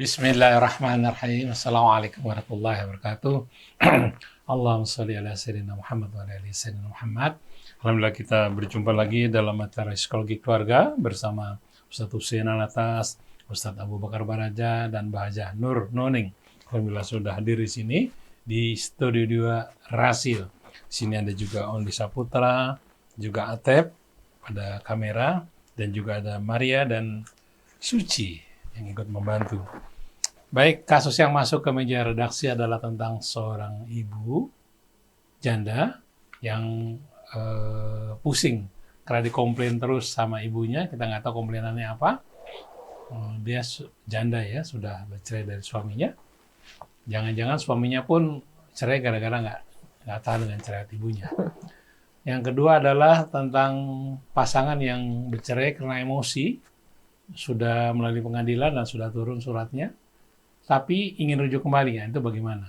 Bismillahirrahmanirrahim. Assalamualaikum warahmatullahi wabarakatuh. Allahumma sholli ala sayyidina Muhammad wa ala ali sayyidina Muhammad. Alhamdulillah kita berjumpa lagi dalam materi psikologi keluarga bersama Ustadz Husein Alatas, Ustadz Abu Bakar Baraja, dan Mbah Hajah Nur Noning. Alhamdulillah sudah hadir di sini di Studio 2 Rasil. Sini ada juga Ondi Saputra, juga Atep pada kamera, dan juga ada Maria dan Suci yang ikut membantu. Baik, kasus yang masuk ke meja redaksi adalah tentang seorang ibu janda yang pusing karena dikomplain terus sama ibunya. Kita nggak tahu komplainannya apa. Dia janda ya, sudah bercerai dari suaminya. Jangan-jangan suaminya pun cerai gara-gara nggak tahan dengan cerai ibunya. Yang kedua adalah tentang pasangan yang bercerai karena emosi. Sudah melalui pengadilan dan sudah turun suratnya, tapi ingin rujuk kembali, ya itu bagaimana?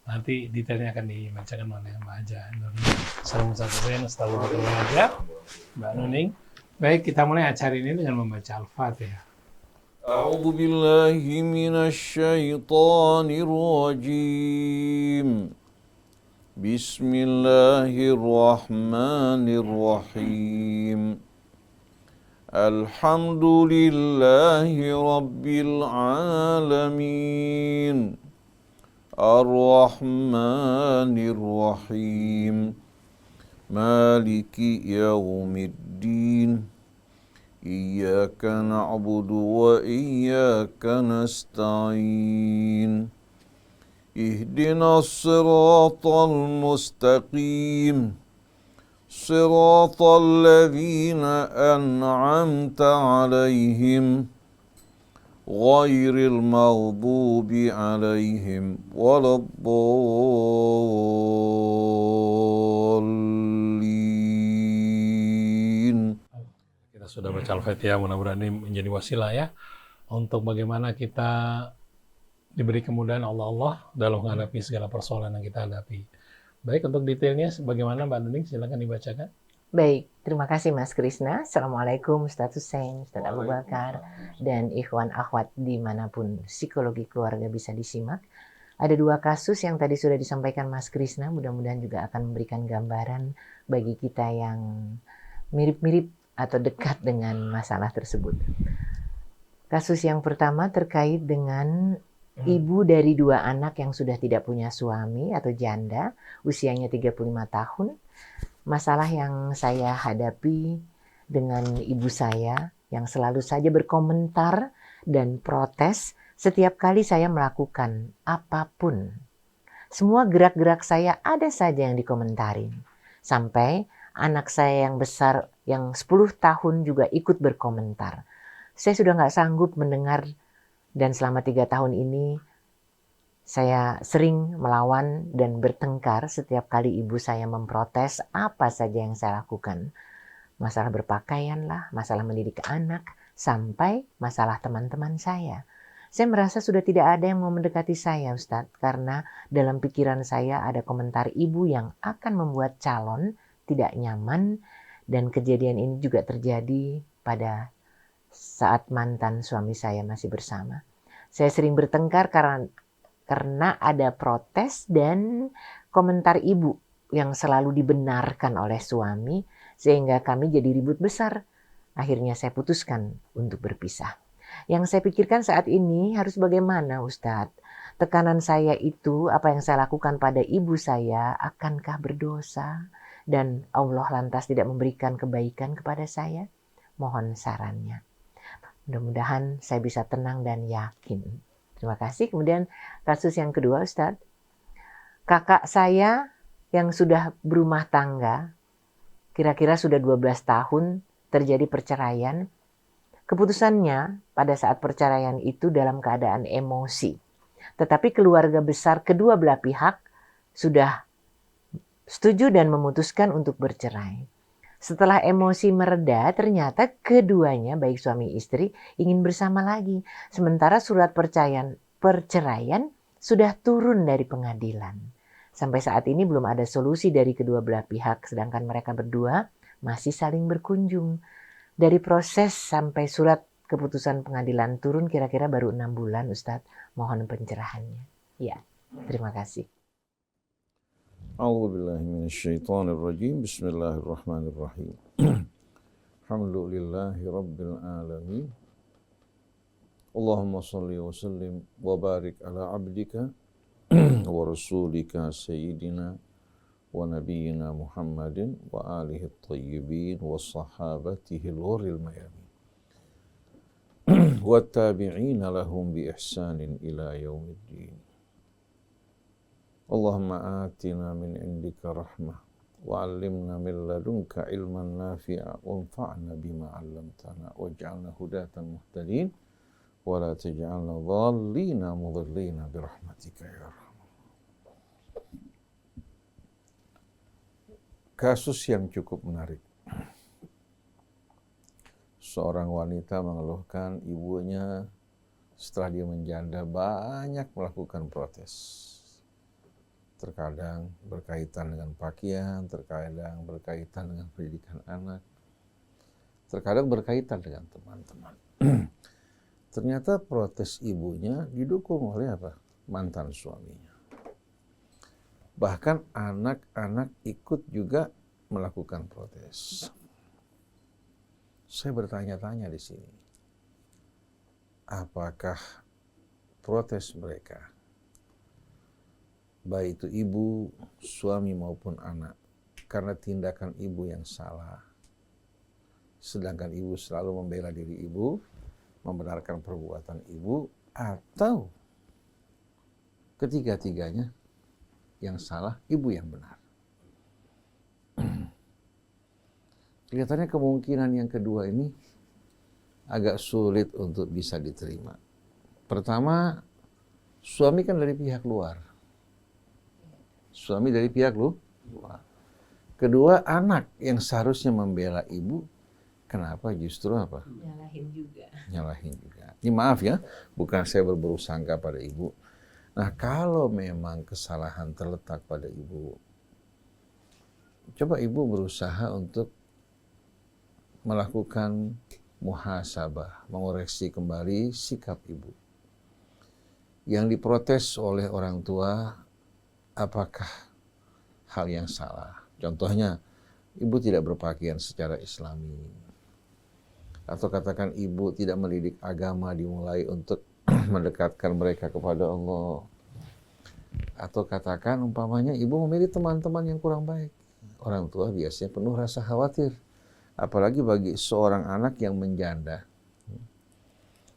Nanti detailnya akan dibacakan oleh Mbak Hajah Nur Noning. Assalamualaikum Mbak Noning. Baik, kita mulai acara ini dengan membaca Al-Fatihah. A'udzu billahi minasyaitonir rajim. Bismillahirrahmanirrahim. Alhamdulillahi Rabbil Alamin Ar-Rahmanir Rahim Maliki Yawmiddin Iyyaka na'budu wa iyyaka nasta'in Ihdinas siratal mustaqim صراط الذين أنعمت عليهم غير المغضوب عليهم ولا الضالين. Kita sudah baca Al-Fatihah, mudah-mudahan ini menjadi wasilah ya untuk bagaimana kita diberi kemudahan Allah dalam menghadapi segala persoalan yang kita hadapi. Baik, untuk detailnya bagaimana Mbak Nuning, silakan dibacakan. Baik, terima kasih Mas Krisna. Assalamualaikum Ustadz Husein, Ustadz Abu Bakar, dan ikhwan akhwat dimanapun psikologi keluarga bisa disimak. Ada dua kasus yang tadi sudah disampaikan Mas Krisna, mudah-mudahan juga akan memberikan gambaran bagi kita yang mirip-mirip atau dekat dengan masalah tersebut. Kasus yang pertama terkait dengan ibu dari dua anak yang sudah tidak punya suami atau janda, usianya 35 tahun. Masalah yang saya hadapi dengan ibu saya yang selalu saja berkomentar dan protes setiap kali saya melakukan apapun. Semua gerak-gerak saya ada saja yang dikomentarin. Sampai anak saya yang besar yang 10 tahun juga ikut berkomentar. Saya sudah nggak sanggup mendengar. Dan selama 3 tahun ini saya sering melawan dan bertengkar setiap kali ibu saya memprotes apa saja yang saya lakukan. Masalah berpakaian lah, masalah mendidik anak, sampai masalah teman-teman saya. Saya merasa sudah tidak ada yang mau mendekati saya, Ustadz, karena dalam pikiran saya ada komentar ibu yang akan membuat calon tidak nyaman, dan kejadian ini juga terjadi pada saat mantan suami saya masih bersama. Saya sering bertengkar karena ada protes dan komentar ibu yang selalu dibenarkan oleh suami, sehingga kami jadi ribut besar. Akhirnya saya putuskan untuk berpisah. Yang saya pikirkan saat ini harus bagaimana, Ustadz? Tekanan saya itu, apa yang saya lakukan pada ibu saya, akankah berdosa? Dan Allah lantas tidak memberikan kebaikan kepada saya? Mohon sarannya. Mudah-mudahan saya bisa tenang dan yakin. Terima kasih. Kemudian kasus yang kedua, Ustadz. Kakak saya yang sudah berumah tangga, kira-kira sudah 12 tahun terjadi perceraian. Keputusannya pada saat perceraian itu dalam keadaan emosi. Tetapi keluarga besar kedua belah pihak sudah setuju dan memutuskan untuk bercerai. Setelah emosi mereda, ternyata keduanya, baik suami istri, ingin bersama lagi. Sementara surat perceraian sudah turun dari pengadilan. Sampai saat ini belum ada solusi dari kedua belah pihak, sedangkan mereka berdua masih saling berkunjung. Dari proses sampai surat keputusan pengadilan turun kira-kira baru 6 bulan, Ustadz. Mohon pencerahannya. Ya, terima kasih. A'udzubillahi minasyaitonirrajim. Bismillahirrahmanirrahim. Alhamdulillahi rabbil alamin. Allahumma salli wa sallim wa barik ala abdika wa rasulika sayyidina wa nabiyyina Muhammadin wa alihi at-tayyibin wa sahabatihi al-ghurril mayamin wa tabi'ina lahum bi ihsanin ila yaumiddin. Allahumma atina min indika rahmah wa 'allimna min ladunka ilman nafi'a wanfa'na bima 'allamtana waj'alna hudatan muhtadin wa la taj'alna dhallina mudhillina bi rahmatika ya rahman. Kasus yang cukup menarik. Seorang wanita mengeluhkan ibunya setelah dia menjanda banyak melakukan protes. Terkadang berkaitan dengan pakaian, terkadang berkaitan dengan pendidikan anak, terkadang berkaitan dengan teman-teman. Ternyata protes ibunya didukung oleh apa? Mantan suaminya. Bahkan anak-anak ikut juga melakukan protes. Saya bertanya-tanya di sini, apakah protes mereka, baik itu ibu, suami maupun anak, karena tindakan ibu yang salah, sedangkan ibu selalu membela diri ibu, membenarkan perbuatan ibu, atau ketiga-tiganya yang salah, ibu yang benar? Kelihatannya kemungkinan yang kedua ini agak sulit untuk bisa diterima. Pertama, suami kan dari pihak luar. Suami dari pihak luar. Kedua, anak yang seharusnya membela ibu, kenapa justru apa? Nyalahin juga. Ini maaf ya, bukan saya berburuk sangka pada ibu. Nah, kalau memang kesalahan terletak pada ibu, coba ibu berusaha untuk melakukan muhasabah, mengoreksi kembali sikap ibu. Yang diprotes oleh orang tua, apakah hal yang salah? Contohnya, ibu tidak berpakaian secara islami. Atau katakan ibu tidak mendidik agama dimulai untuk mendekatkan mereka kepada Allah. Atau katakan umpamanya ibu memilih teman-teman yang kurang baik. Orang tua biasanya penuh rasa khawatir. Apalagi bagi seorang anak yang menjanda.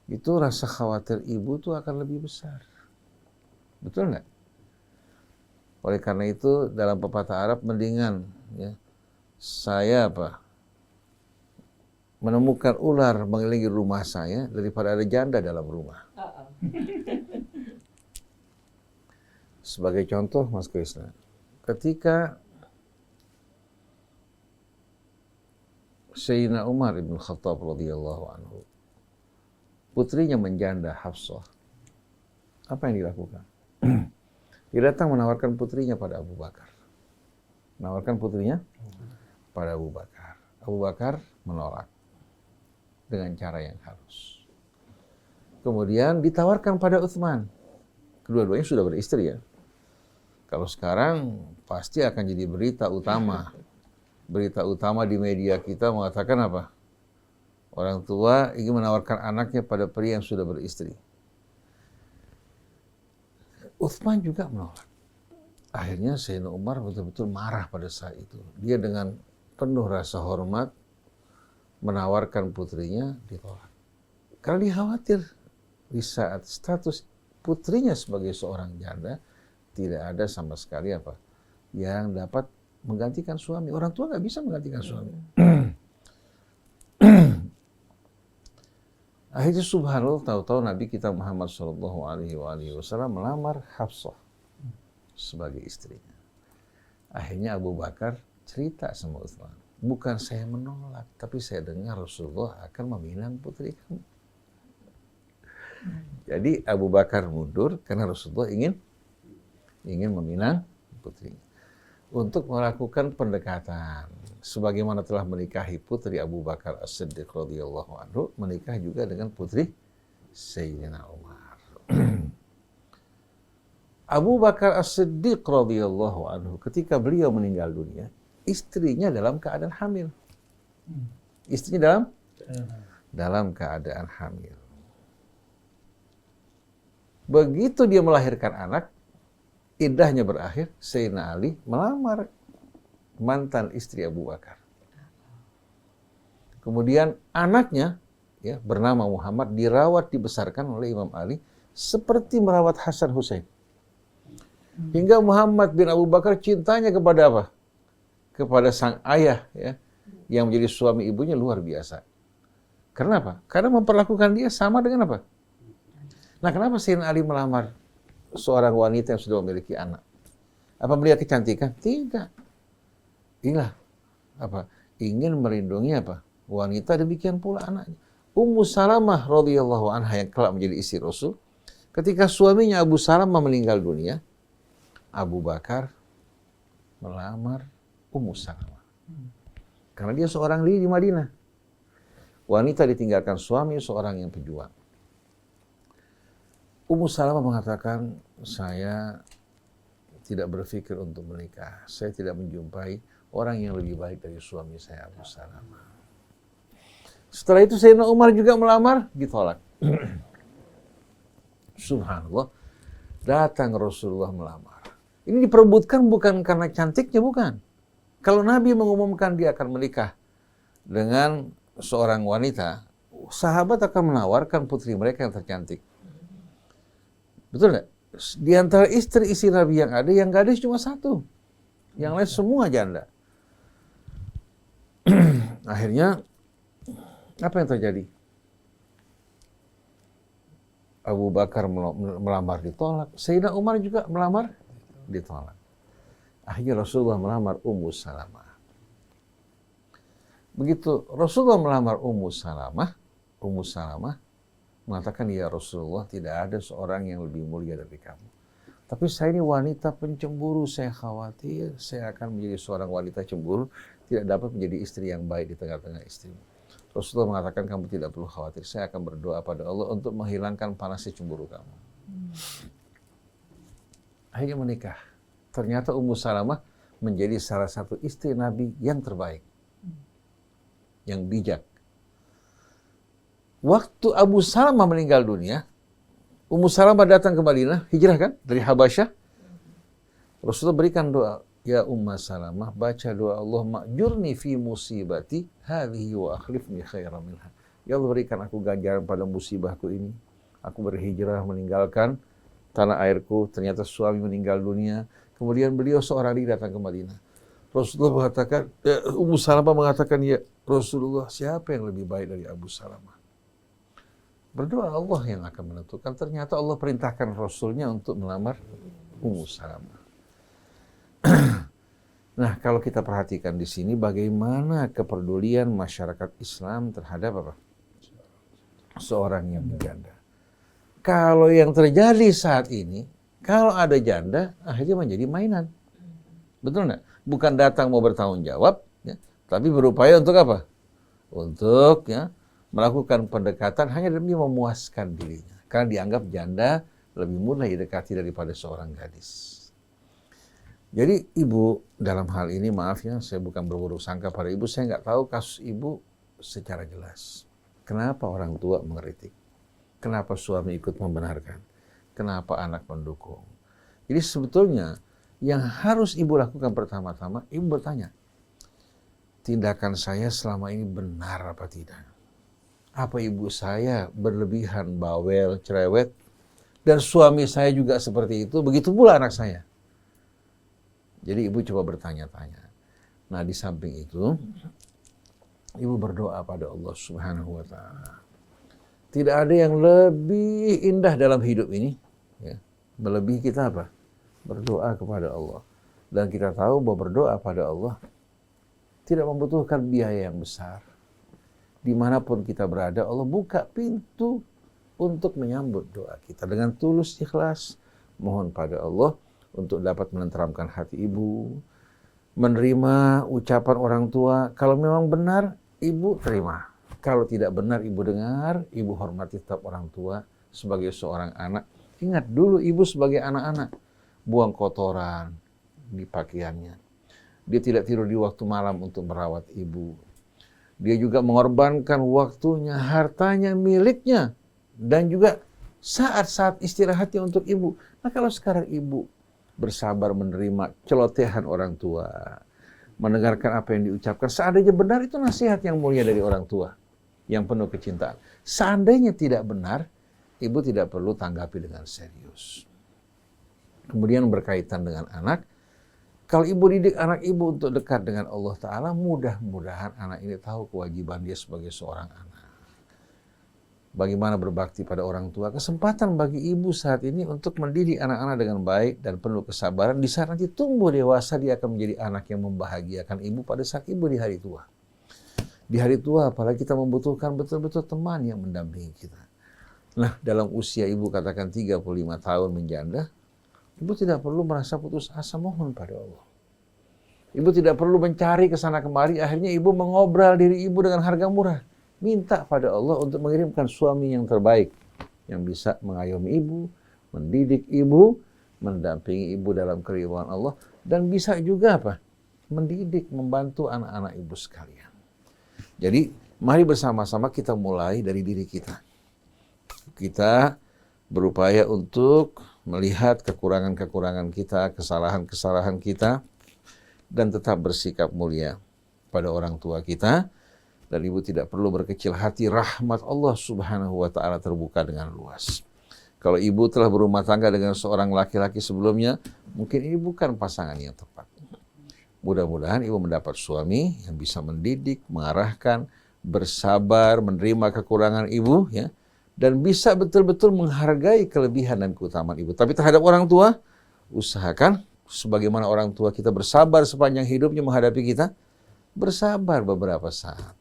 Itu rasa khawatir ibu tuh akan lebih besar. Betul nggak? Oleh karena itu dalam pepatah Arab mendingan ya, saya menemukan ular mengelilingi rumah saya daripada ada janda dalam rumah. Sebagai contoh, Mas Krisna, ketika Sayyidina Umar ibn Khattab radhiyallahu anhu, putrinya menjanda Hafsah, apa yang dilakukan? Dia datang menawarkan putrinya pada Abu Bakar. Menawarkan putrinya pada Abu Bakar. Abu Bakar menolak dengan cara yang halus. Kemudian ditawarkan pada Utsman. Kedua-duanya sudah beristri ya. Kalau sekarang pasti akan jadi berita utama. Berita utama di media kita mengatakan apa? Orang tua ingin menawarkan anaknya pada pria yang sudah beristri. Utsman juga menolak. Akhirnya Sayyidina Umar betul-betul marah pada saat itu. Dia dengan penuh rasa hormat menawarkan putrinya, ditolak. Karena dia khawatir di saat status putrinya sebagai seorang janda tidak ada sama sekali yang dapat menggantikan suami. Orang tua nggak bisa menggantikan suami. Akhirnya subhanallah, tahu-tahu Nabi kita Muhammad SAW melamar Hafsah sebagai istrinya. Akhirnya Abu Bakar cerita sama Utsman, bukan saya menolak, tapi saya dengar Rasulullah akan meminang putri kamu. Jadi Abu Bakar mundur karena Rasulullah ingin meminang putrinya. Untuk melakukan pendekatan. sebagaimana telah menikahi putri Abu Bakar As-Siddiq radhiyallahu anhu, menikah juga dengan putri Sayyidina Umar. Abu Bakar As-Siddiq radhiyallahu anhu, ketika beliau meninggal dunia, istrinya dalam keadaan hamil. Istrinya dalam keadaan hamil. Begitu dia melahirkan anak, iddahnya berakhir, Sayyidina Ali melamar mantan istri Abu Bakar. Kemudian anaknya, ya, bernama Muhammad, dirawat, dibesarkan oleh Imam Ali seperti merawat Hasan Hussein. Hingga Muhammad bin Abu Bakar cintanya kepada apa? Kepada sang ayah, ya, yang menjadi suami ibunya luar biasa. Karena apa? Karena memperlakukan dia sama dengan apa? Nah, kenapa Sayyidina Ali melamar seorang wanita yang sudah memiliki anak? Apa melihat kecantikan? Tidak. Inilah apa? Ingin melindungi apa? Wanita, demikian pula anaknya. Ummu Salamah radhiyallahu anha yang kelak menjadi istri Rasul, ketika suaminya Abu Salamah meninggal dunia, Abu Bakar melamar Ummu Salamah. Karena dia seorang diri di Madinah. Wanita ditinggalkan suami, seorang yang pejuang. Ummu Salamah mengatakan, saya tidak berpikir untuk menikah. Saya tidak menjumpai orang yang lebih baik dari suami saya, Abu Salamah. Setelah itu Sayyidina Umar juga melamar, ditolak. Subhanallah, datang Rasulullah melamar. Ini diperebutkan bukan karena cantiknya, bukan. Kalau Nabi mengumumkan dia akan menikah dengan seorang wanita, sahabat akan menawarkan putri mereka yang tercantik. Betul nggak? Di antara istri-istri Nabi yang ada, yang gadis cuma satu. Yang lain semua janda. Akhirnya, apa yang terjadi? Abu Bakar melamar, ditolak. Sayyidina Umar juga melamar, ditolak. Akhirnya Rasulullah melamar Ummu Salamah. Begitu Rasulullah melamar Ummu Salamah mengatakan, ya Rasulullah, tidak ada seorang yang lebih mulia dari kamu. Tapi saya ini wanita pencemburu, saya khawatir saya akan menjadi seorang wanita cemburu, tidak dapat menjadi istri yang baik di tengah-tengah istrimu. Rasulullah mengatakan, kamu tidak perlu khawatir, saya akan berdoa pada Allah untuk menghilangkan panasnya cemburu kamu. Akhirnya menikah. Ternyata Ummu Salamah menjadi salah satu istri Nabi yang terbaik, yang bijak. Waktu Abu Salamah meninggal dunia, Ummu Salamah datang ke Madinah, hijrah kan, dari Habasyah. Rasulullah berikan doa, ya Ummu Salamah, baca doa Allah, ma'jurni fi musibati, hadhihi wa akhlifni khairan minha. Ya Allah, berikan aku ganjaran pada musibahku ini. Aku berhijrah meninggalkan tanah airku, ternyata suami meninggal dunia. Kemudian beliau seorang diri datang ke Madinah. Rasulullah mengatakan, Ummu Salamah mengatakan, ya Rasulullah, siapa yang lebih baik dari Abu Salamah? Berdoa, Allah yang akan menentukan. Ternyata Allah perintahkan Rasulnya untuk melamar Ummu Salamah. Nah, kalau kita perhatikan di sini bagaimana kepedulian masyarakat Islam terhadap apa? Seorang yang janda. Kalau yang terjadi saat ini, kalau ada janda, akhirnya menjadi mainan. Betul nggak? Bukan datang mau bertanggung jawab, ya, tapi berupaya untuk apa? Untuk melakukan pendekatan hanya demi memuaskan dirinya. Karena dianggap janda lebih mudah didekati daripada seorang gadis. Jadi ibu dalam hal ini, maaf ya, saya bukan berburuk sangka pada ibu, saya nggak tahu kasus ibu secara jelas. Kenapa orang tua mengkritik? Kenapa suami ikut membenarkan? Kenapa anak mendukung? Jadi sebetulnya yang harus ibu lakukan pertama-tama, ibu bertanya, tindakan saya selama ini benar apa tidak? Apa ibu saya berlebihan, bawel, cerewet, dan suami saya juga seperti itu, begitu pula anak saya. Jadi ibu coba bertanya-tanya. Nah, di samping itu, ibu berdoa pada Allah Subhanahu wa Ta'ala. Tidak ada yang lebih indah dalam hidup ini, ya, melebihi kita apa? Berdoa kepada Allah. Dan kita tahu bahwa berdoa pada Allah tidak membutuhkan biaya yang besar. Dimanapun kita berada, Allah buka pintu untuk menyambut doa kita. Dengan tulus ikhlas, mohon pada Allah untuk dapat menenteramkan hati ibu, menerima ucapan orang tua. Kalau memang benar, ibu terima. Kalau tidak benar, ibu dengar, ibu hormati tetap orang tua sebagai seorang anak. Ingat dulu ibu sebagai anak-anak, buang kotoran di pakaiannya. Dia tidak tidur di waktu malam untuk merawat ibu. Dia juga mengorbankan waktunya, hartanya, miliknya. Dan juga saat-saat istirahatnya untuk ibu. Nah kalau sekarang ibu bersabar menerima celotehan orang tua, mendengarkan apa yang diucapkan, seandainya benar itu nasihat yang mulia dari orang tua, yang penuh kecintaan. Seandainya tidak benar, ibu tidak perlu tanggapi dengan serius. Kemudian berkaitan dengan anak, kalau ibu didik anak ibu untuk dekat dengan Allah Ta'ala, mudah-mudahan anak ini tahu kewajiban dia sebagai seorang anak. Bagaimana berbakti pada orang tua. Kesempatan bagi ibu saat ini untuk mendidik anak-anak dengan baik dan penuh kesabaran. Di saat nanti tumbuh dewasa, dia akan menjadi anak yang membahagiakan ibu pada saat ibu di hari tua. Di hari tua, apalagi kita membutuhkan betul-betul teman yang mendampingi kita. Nah, dalam usia ibu katakan 35 tahun menjanda, ibu tidak perlu merasa putus asa, mohon pada Allah. Ibu tidak perlu mencari ke sana kemari, akhirnya ibu mengobral diri ibu dengan harga murah. Minta pada Allah untuk mengirimkan suami yang terbaik, yang bisa mengayomi ibu, mendidik ibu, mendampingi ibu dalam keridhaan Allah, dan bisa juga apa? Mendidik, membantu anak-anak ibu sekalian. Jadi, mari bersama-sama kita mulai dari diri kita. Kita berupaya untuk melihat kekurangan-kekurangan kita, kesalahan-kesalahan kita, dan tetap bersikap mulia pada orang tua kita. Dan ibu tidak perlu berkecil hati, rahmat Allah Subhanahu wa Ta'ala terbuka dengan luas. Kalau ibu telah berumah tangga dengan seorang laki-laki sebelumnya, mungkin ini bukan pasangan yang tepat. Mudah-mudahan ibu mendapat suami yang bisa mendidik, mengarahkan, bersabar, menerima kekurangan ibu, ya, dan bisa betul-betul menghargai kelebihan dan keutamaan ibu. Tapi terhadap orang tua, usahakan sebagaimana orang tua kita bersabar sepanjang hidupnya menghadapi kita, bersabar beberapa saat.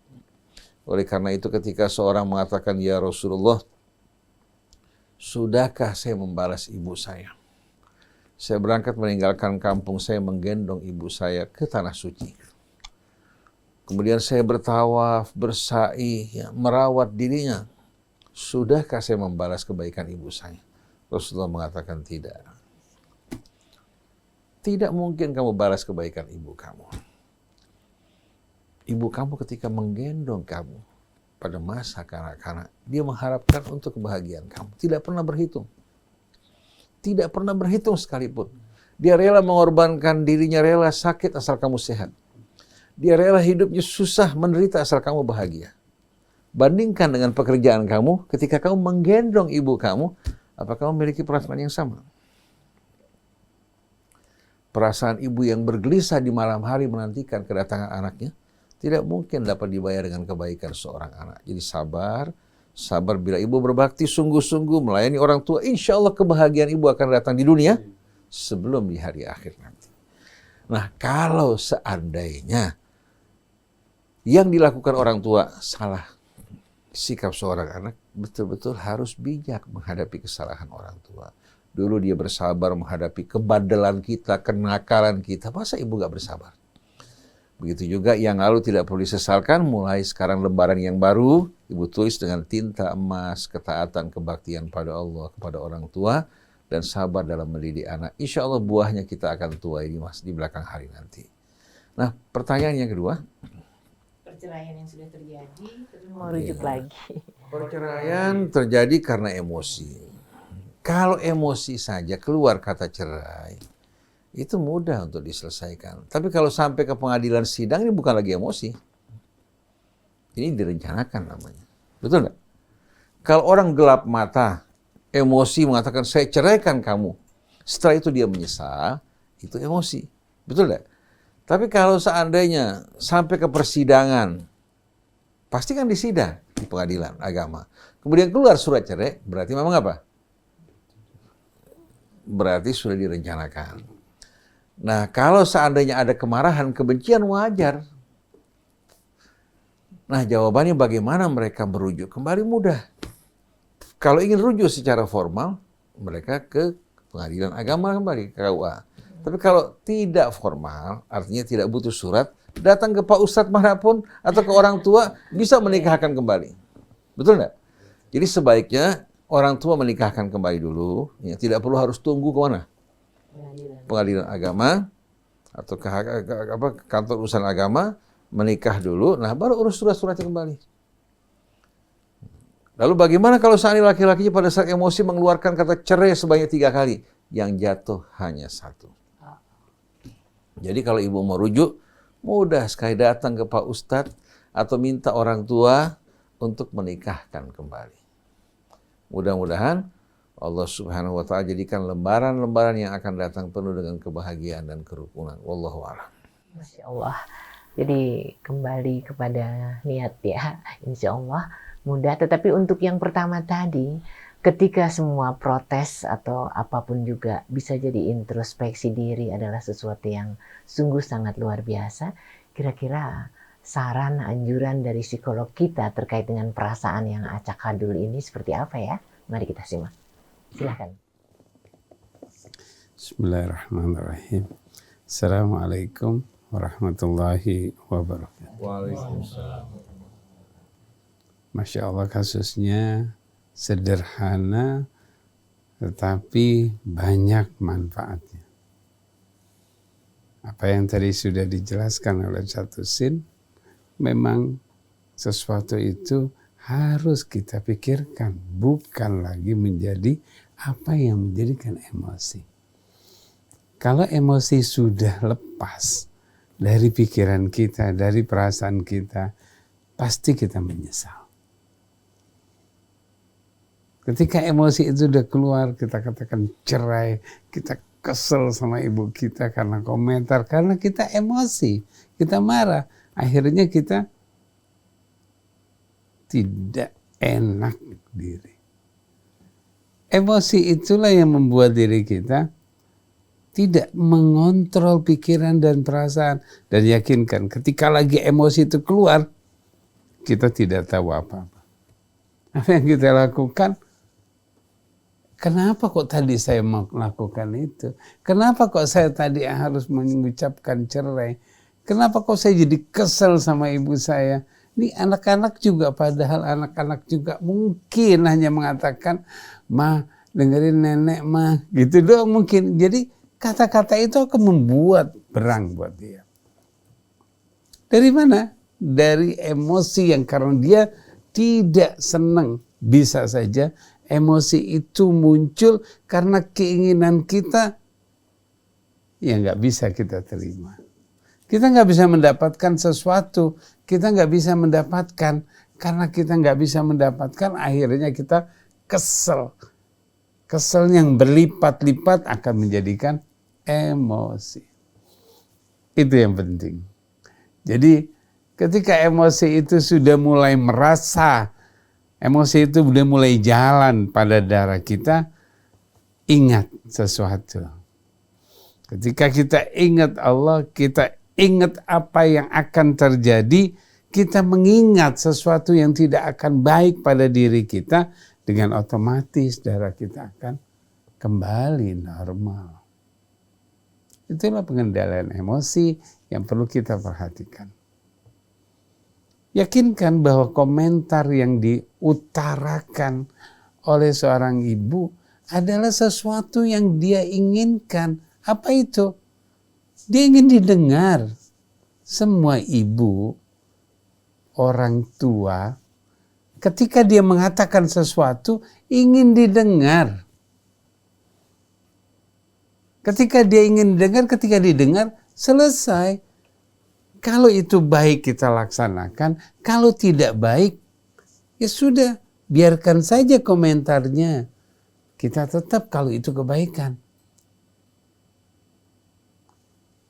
Oleh karena itu ketika seorang mengatakan, "Ya Rasulullah, sudahkah saya membalas ibu saya? Saya berangkat meninggalkan kampung saya, menggendong ibu saya ke tanah suci. Kemudian saya bertawaf, bersa'i, ya, merawat dirinya. Sudahkah saya membalas kebaikan ibu saya?" Rasulullah mengatakan tidak. Tidak mungkin kamu balas kebaikan ibu kamu. Ibu kamu ketika menggendong kamu pada masa kanak-kanak, dia mengharapkan untuk kebahagiaan kamu. Tidak pernah berhitung. Tidak pernah berhitung sekalipun. Dia rela mengorbankan dirinya, rela sakit asal kamu sehat. Dia rela hidupnya susah, menderita asal kamu bahagia. Bandingkan dengan pekerjaan kamu, ketika kamu menggendong ibu kamu, apakah kamu memiliki perasaan yang sama? Perasaan ibu yang bergelisah di malam hari menantikan kedatangan anaknya, tidak mungkin dapat dibayar dengan kebaikan seorang anak. Jadi sabar bila ibu berbakti sungguh-sungguh melayani orang tua, insya Allah kebahagiaan ibu akan datang di dunia sebelum di hari akhir nanti. Nah, kalau seandainya yang dilakukan orang tua salah, sikap seorang anak betul-betul harus bijak menghadapi kesalahan orang tua. Dulu dia bersabar menghadapi kebandelan kita, kenakalan kita. Masa ibu gak bersabar? Begitu juga yang lalu tidak perlu disesalkan, mulai sekarang lembaran yang baru, ibu tulis dengan tinta emas, ketaatan, kebaktian pada Allah, kepada orang tua, dan sabar dalam mendidik anak. Insya Allah buahnya kita akan tua ini mas, di belakang hari nanti. Nah, pertanyaan yang kedua. Perceraian yang sudah terjadi, terus mau rujuk lagi. Perceraian terjadi karena emosi. Kalau emosi saja keluar kata cerai, itu mudah untuk diselesaikan. Tapi kalau sampai ke pengadilan sidang, ini bukan lagi emosi. Ini direncanakan namanya. Betul nggak? Kalau orang gelap mata, emosi mengatakan, saya ceraikan kamu. Setelah itu dia menyesal, itu emosi. Betul nggak? Tapi kalau seandainya sampai ke persidangan, pasti kan disidang di pengadilan agama. Kemudian keluar surat cerai, berarti memang apa? Berarti sudah direncanakan. Nah, kalau seandainya ada kemarahan, kebencian wajar. Nah, jawabannya bagaimana mereka merujuk? Kembali mudah. Kalau ingin rujuk secara formal, mereka ke pengadilan agama kembali, ke KUA. Tapi kalau tidak formal, artinya tidak butuh surat, datang ke Pak Ustadz manapun atau ke orang tua bisa menikahkan kembali. Betul nggak? Jadi sebaiknya orang tua menikahkan kembali dulu, ya, tidak perlu harus tunggu kemana? Pengadilan agama atau ke kantor urusan agama, menikah dulu, nah baru urus surat-suratnya kembali. Lalu bagaimana kalau seandainya laki-lakinya pada saat emosi mengeluarkan kata cerai sebanyak 3 kali, yang jatuh hanya 1. Jadi kalau ibu mau rujuk, mudah sekali datang ke Pak Ustadz atau minta orang tua untuk menikahkan kembali. Mudah-mudahan Allah Subhanahu wa taala jadikan lembaran-lembaran yang akan datang penuh dengan kebahagiaan dan kerukunan. Wallahu a'lam. Masya Allah. Jadi kembali kepada niat ya, insya Allah mudah. Tetapi untuk yang pertama tadi, ketika semua protes atau apapun juga bisa jadi introspeksi diri adalah sesuatu yang sungguh sangat luar biasa. Kira-kira saran, anjuran dari psikolog kita terkait dengan perasaan yang acak adul ini seperti apa ya? Mari kita simak. Silakan. Bismillahirrahmanirrahim. Assalamualaikum warahmatullahi wabarakatuh. Waalaikumsalam. Masya Allah, kasusnya sederhana tetapi banyak manfaatnya. Apa yang tadi sudah dijelaskan oleh Satu Sin, memang sesuatu itu harus kita pikirkan, bukan lagi menjadi apa yang menjadikan emosi. Kalau emosi sudah lepas dari pikiran kita, dari perasaan kita, pasti kita menyesal. Ketika emosi itu sudah keluar, kita katakan cerai, kita kesel sama ibu kita karena komentar, karena kita emosi, kita marah. Akhirnya kita tidak enak diri. Emosi itulah yang membuat diri kita tidak mengontrol pikiran dan perasaan. Dan yakinkan, ketika lagi emosi itu keluar, kita tidak tahu apa-apa. Apa yang kita lakukan? Kenapa kok tadi saya melakukan itu? Kenapa kok saya tadi harus mengucapkan cerai? Kenapa kok saya jadi kesel sama ibu saya? Ini anak-anak juga, padahal anak-anak juga mungkin hanya mengatakan, "Ma, dengerin nenek, Ma." Gitu doang mungkin. Jadi kata-kata itu akan membuat berang buat dia. Dari mana? Dari emosi yang karena dia tidak senang. Bisa saja emosi itu muncul karena keinginan kita yang nggak bisa kita terima. Kita nggak bisa mendapatkan sesuatu, kita nggak bisa mendapatkan, karena kita nggak bisa mendapatkan, akhirnya kita kesel. Kesel yang berlipat-lipat akan menjadikan emosi. Itu yang penting. Jadi ketika emosi itu sudah mulai merasa, emosi itu sudah mulai jalan pada darah kita, ingat sesuatu. Ketika kita ingat Allah, kita ingat apa yang akan terjadi, kita mengingat sesuatu yang tidak akan baik pada diri kita, dengan otomatis darah kita akan kembali normal. Itulah pengendalian emosi yang perlu kita perhatikan. Yakinkan bahwa komentar yang diutarakan oleh seorang ibu adalah sesuatu yang dia inginkan. Apa itu? Dia ingin didengar. Semua ibu, orang tua, ketika dia mengatakan sesuatu, ingin didengar. Ketika dia ingin dengar, ketika didengar, selesai. Kalau itu baik kita laksanakan, kalau tidak baik, ya sudah, biarkan saja komentarnya. Kita tetap kalau itu kebaikan.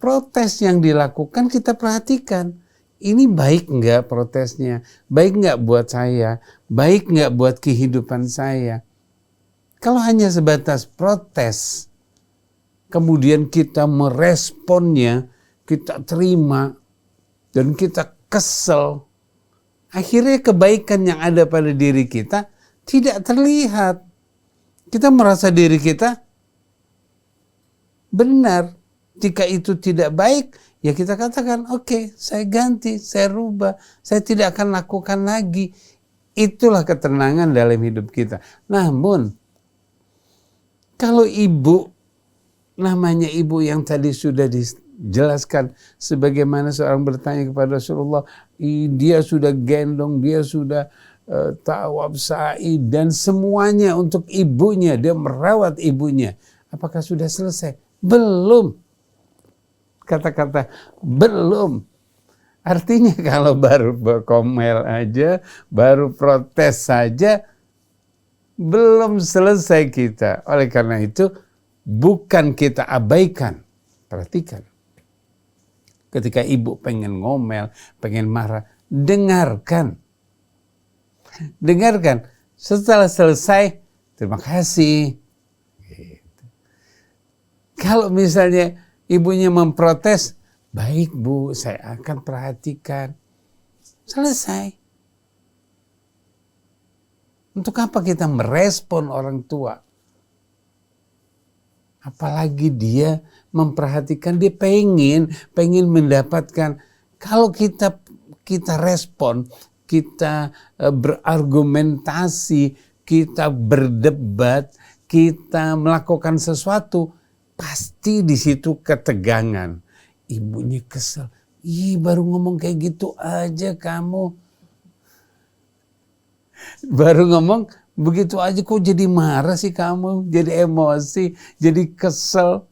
Protes yang dilakukan kita perhatikan. Ini baik enggak protesnya? Baik enggak buat saya? Baik enggak buat kehidupan saya? Kalau hanya sebatas protes, kemudian kita meresponnya, kita terima, dan kita kesel, akhirnya kebaikan yang ada pada diri kita tidak terlihat. Kita merasa diri kita benar. Jika itu tidak baik, ya kita katakan, oke, saya ganti, saya rubah, saya tidak akan lakukan lagi. Itulah ketenangan dalam hidup kita. Namun, kalau ibu, namanya ibu yang tadi sudah dijelaskan, sebagaimana seorang bertanya kepada Rasulullah, dia sudah gendong, dia sudah tawaf, sa'i, dan semuanya untuk ibunya, dia merawat ibunya. Apakah sudah selesai? Belum. Kata-kata belum. Artinya kalau baru berkomel aja, baru protes saja, belum selesai kita. Oleh karena itu, bukan kita abaikan. Perhatikan. Ketika ibu pengen ngomel, pengen marah, dengarkan. Dengarkan. Setelah selesai, terima kasih. Gitu. Kalau misalnya ibunya memprotes, baik Bu, saya akan perhatikan. Selesai. Untuk apa kita merespon orang tua? Apalagi dia memperhatikan, dia pengen mendapatkan. Kalau kita respon, kita berargumentasi, kita berdebat, kita melakukan sesuatu, pasti di situ ketegangan. Ibunya kesel. Ih, baru ngomong kayak gitu aja kamu. Baru ngomong begitu aja kok jadi marah sih kamu, jadi emosi, jadi kesel.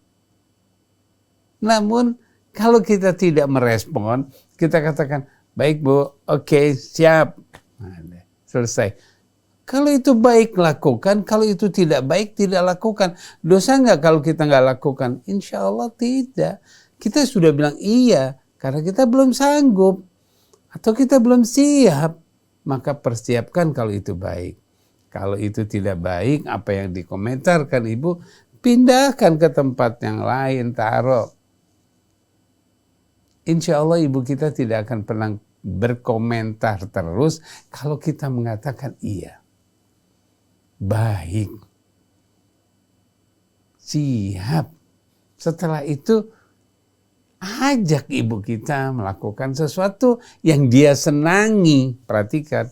Namun kalau kita tidak merespon, kita katakan, baik Bu, oke, siap. Nah, selesai. Kalau itu baik lakukan, kalau itu tidak baik tidak lakukan. Dosa nggak kalau kita nggak lakukan? Insya Allah tidak. Kita sudah bilang iya, karena kita belum sanggup. Atau kita belum siap. Maka persiapkan kalau itu baik. Kalau itu tidak baik, apa yang dikomentarkan ibu, pindahkan ke tempat yang lain, taruh. Insya Allah ibu kita tidak akan pernah berkomentar terus kalau kita mengatakan iya. Baik. Siap. Setelah itu, ajak ibu kita melakukan sesuatu yang dia senangi. Perhatikan.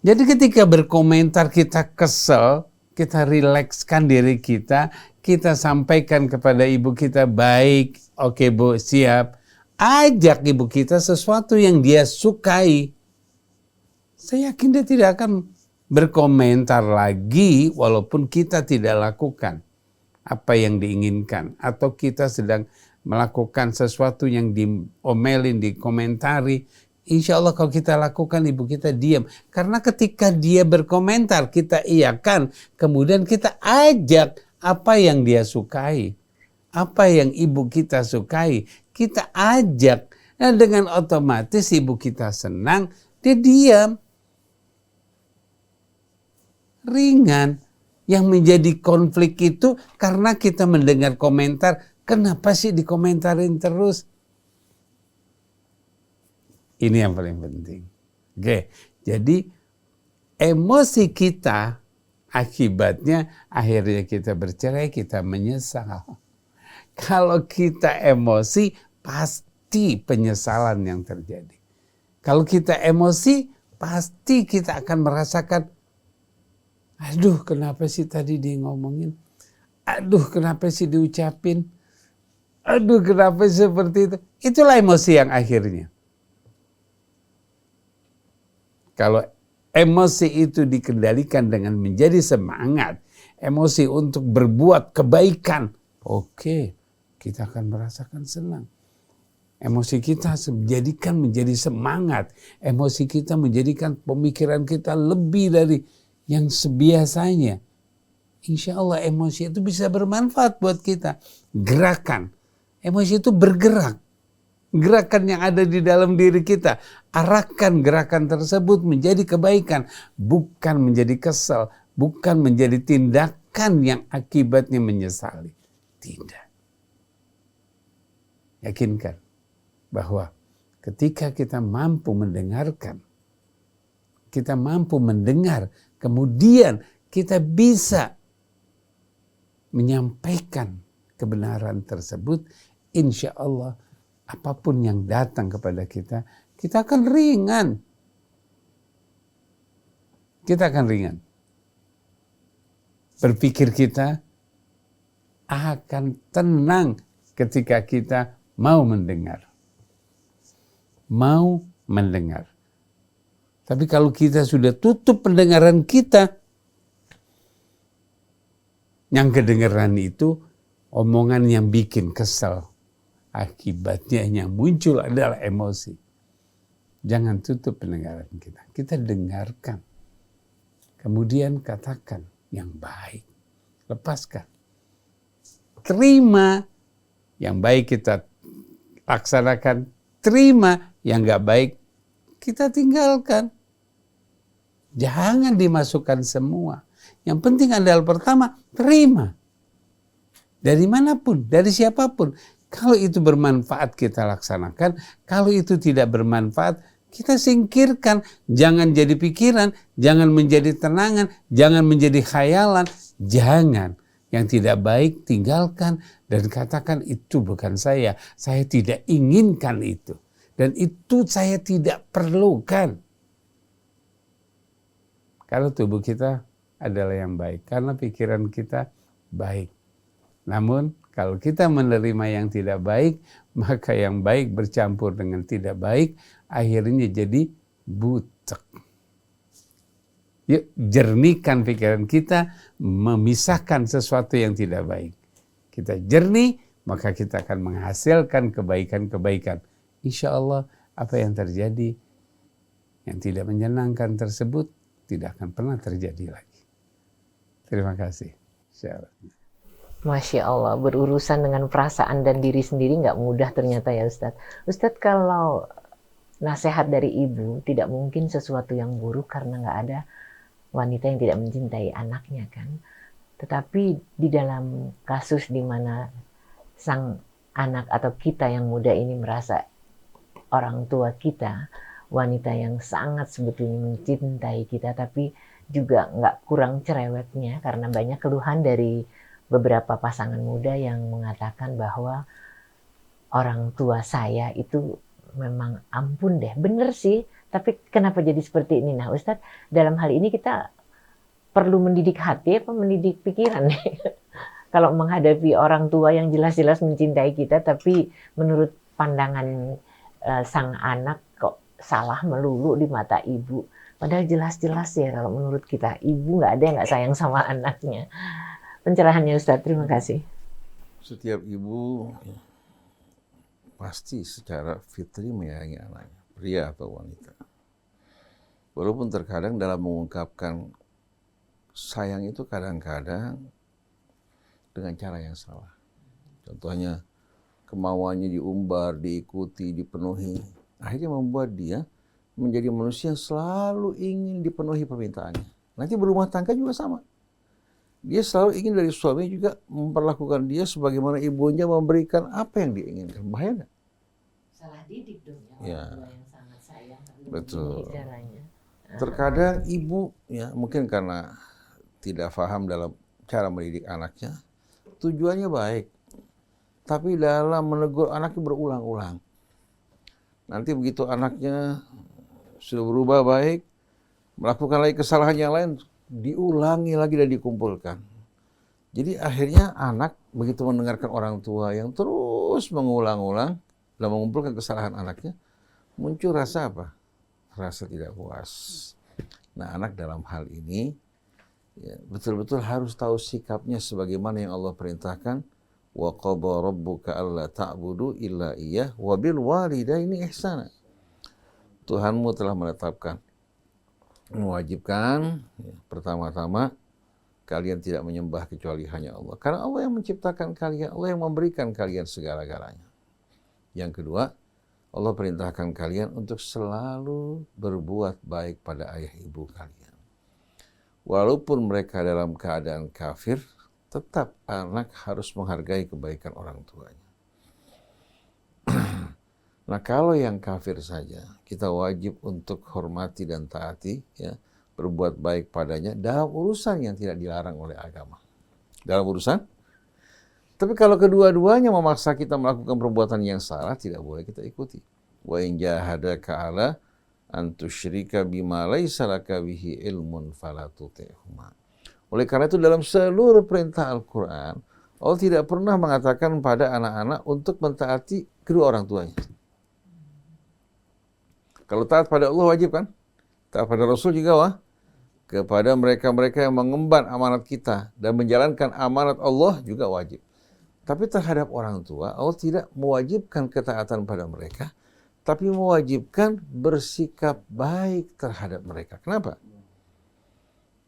Jadi ketika berkomentar kita kesel, kita rilekskan diri kita sampaikan kepada ibu kita, baik, oke Bu, siap. Ajak ibu kita sesuatu yang dia sukai. Saya yakin dia tidak akan berkomentar lagi walaupun kita tidak lakukan apa yang diinginkan. Atau kita sedang melakukan sesuatu yang diomelin, dikomentari. Insya Allah kalau kita lakukan ibu kita diam. Karena ketika dia berkomentar kita iakan. Kemudian kita ajak apa yang dia sukai. Apa yang ibu kita sukai. Kita ajak. Nah, dengan otomatis ibu kita senang. Dia diam. Ringan. Yang menjadi konflik itu karena kita mendengar komentar. Kenapa sih dikomentarin terus? Ini yang paling penting. Oke, jadi emosi kita akibatnya akhirnya kita bercerai, kita menyesal. Kalau kita emosi, pasti penyesalan yang terjadi. Kalau kita emosi, pasti kita akan merasakan, aduh kenapa sih tadi dia ngomongin? Aduh kenapa sih diucapin? Aduh kenapa seperti itu? Itulah emosi yang akhirnya. Kalau emosi itu dikendalikan dengan menjadi semangat, emosi untuk berbuat kebaikan, oke, kita akan merasakan senang. Emosi kita menjadikan menjadi semangat, emosi kita menjadikan pemikiran kita lebih dari yang sebiasanya. Insya Allah emosi itu bisa bermanfaat buat kita. Gerakan, emosi itu bergerak. Gerakan yang ada di dalam diri kita, arahkan gerakan tersebut menjadi kebaikan, bukan menjadi kesal, bukan menjadi tindakan yang akibatnya menyesali. Tidak. Yakinkan bahwa ketika kita mampu mendengarkan, kita mampu mendengar, kemudian kita bisa menyampaikan kebenaran tersebut, insya Allah apapun yang datang kepada kita, kita akan ringan. Kita akan ringan. Berpikir kita akan tenang ketika kita mau mendengar. Mau mendengar. Tapi kalau kita sudah tutup pendengaran kita, yang kedengaran itu omongan yang bikin kesel. Akibatnya yang muncul adalah emosi. Jangan tutup pendengaran kita. Kita dengarkan. Kemudian katakan yang baik. Lepaskan. Terima yang baik kita laksanakan. Terima yang gak baik kita tinggalkan. Jangan dimasukkan semua. Yang penting adalah pertama, terima. Dari manapun, dari siapapun. Kalau itu bermanfaat kita laksanakan. Kalau itu tidak bermanfaat, kita singkirkan. Jangan jadi pikiran, jangan menjadi tenangan, jangan menjadi khayalan. Jangan. Yang tidak baik tinggalkan dan katakan itu bukan saya. Saya tidak inginkan itu. Dan itu saya tidak perlukan. Kalau tubuh kita adalah yang baik. Karena pikiran kita baik. Namun kalau kita menerima yang tidak baik, maka yang baik bercampur dengan tidak baik, akhirnya jadi butek. Yuk, jernihkan pikiran kita, memisahkan sesuatu yang tidak baik. Kita jernih, maka kita akan menghasilkan kebaikan-kebaikan. Insya Allah apa yang terjadi, yang tidak menyenangkan tersebut, tidak akan pernah terjadi lagi. Terima kasih. Masya Allah, berurusan dengan perasaan dan diri sendiri nggak mudah ternyata ya Ustadz. Ustadz, kalau nasihat dari ibu tidak mungkin sesuatu yang buruk karena nggak ada wanita yang tidak mencintai anaknya kan. Tetapi di dalam kasus di mana sang anak atau kita yang muda ini merasa orang tua kita, wanita yang sangat sebetulnya mencintai kita, tapi juga nggak kurang cerewetnya karena banyak keluhan dari beberapa pasangan muda yang mengatakan bahwa orang tua saya itu memang ampun deh, bener sih, tapi kenapa jadi seperti ini? Nah Ustadz, dalam hal ini kita perlu mendidik hati apa mendidik pikiran nih? Kalau menghadapi orang tua yang jelas-jelas mencintai kita, tapi menurut pandangan sang anak kok salah melulu di mata ibu. Padahal jelas-jelas ya kalau menurut kita, ibu nggak ada yang nggak sayang sama anaknya. Pencerahannya Ustadz, terima kasih. Setiap ibu pasti secara fitri menyayangi anaknya, pria atau wanita. Walaupun terkadang dalam mengungkapkan sayang itu kadang-kadang dengan cara yang salah. Contohnya kemauannya diumbar, diikuti, dipenuhi. Akhirnya membuat dia menjadi manusia yang selalu ingin dipenuhi permintaannya. Nanti berumah tangga juga sama. Dia selalu ingin dari suami juga memperlakukan dia sebagaimana ibunya memberikan apa yang diinginkan. Bahaya nggak? Salah didik dong ya. Yang sangat sayang. Betul. Terkadang ibu ya mungkin karena tidak paham dalam cara mendidik anaknya, tujuannya baik, tapi dalam menegur anaknya berulang-ulang. Nanti begitu anaknya sudah berubah baik, melakukan lagi kesalahan yang lain, diulangi lagi dan dikumpulkan. Jadi akhirnya anak begitu mendengarkan orang tua yang terus mengulang-ulang dan mengumpulkan kesalahan anaknya, muncul rasa apa? Rasa tidak puas. Nah anak dalam hal ini ya, betul-betul harus tahu sikapnya sebagaimana yang Allah perintahkan. Wa qada rabbuka alla ta'budu illa iyyah wa bil walidaini ihsana. Tuhanmu telah menetapkan, mewajibkan ya, pertama-tama kalian tidak menyembah kecuali hanya Allah. Karena Allah yang menciptakan kalian, Allah yang memberikan kalian segala-galanya. Yang kedua, Allah perintahkan kalian untuk selalu berbuat baik pada ayah ibu kalian. Walaupun mereka dalam keadaan kafir, tetap anak harus menghargai kebaikan orang tuanya. Nah kalau yang kafir saja, kita wajib untuk hormati dan taati, ya, berbuat baik padanya dalam urusan yang tidak dilarang oleh agama. Dalam urusan Tapi kalau kedua-duanya memaksa kita melakukan perbuatan yang salah, tidak boleh kita ikuti. Wa in jahadaka ala an tusyrika bima laisa laka bihi ilmun fala tuti'huma. Oleh karena itu dalam seluruh perintah Al-Quran, Allah tidak pernah mengatakan pada anak-anak untuk mentaati kedua orang tuanya. Kalau taat pada Allah wajib kan? Taat pada Rasul juga kepada mereka-mereka yang mengemban amanat kita dan menjalankan amanat Allah juga wajib. Tapi terhadap orang tua, Allah tidak mewajibkan ketaatan pada mereka, tapi mewajibkan bersikap baik terhadap mereka. Kenapa?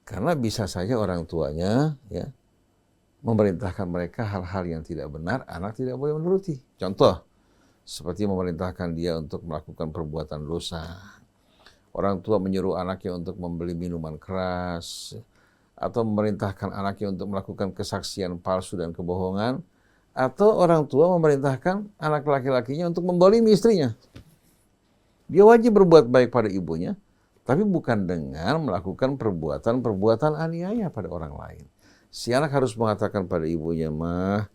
Karena bisa saja orang tuanya ya memerintahkan mereka hal-hal yang tidak benar, anak tidak boleh menuruti. Contoh, seperti memerintahkan dia untuk melakukan perbuatan dosa. Orang tua menyuruh anaknya untuk membeli minuman keras, atau memerintahkan anaknya untuk melakukan kesaksian palsu dan kebohongan, atau orang tua memerintahkan anak laki-lakinya untuk membolimi istrinya. Dia wajib berbuat baik pada ibunya, tapi bukan dengan melakukan perbuatan-perbuatan aniaya pada orang lain. Si anak harus mengatakan pada ibunya, "Mah,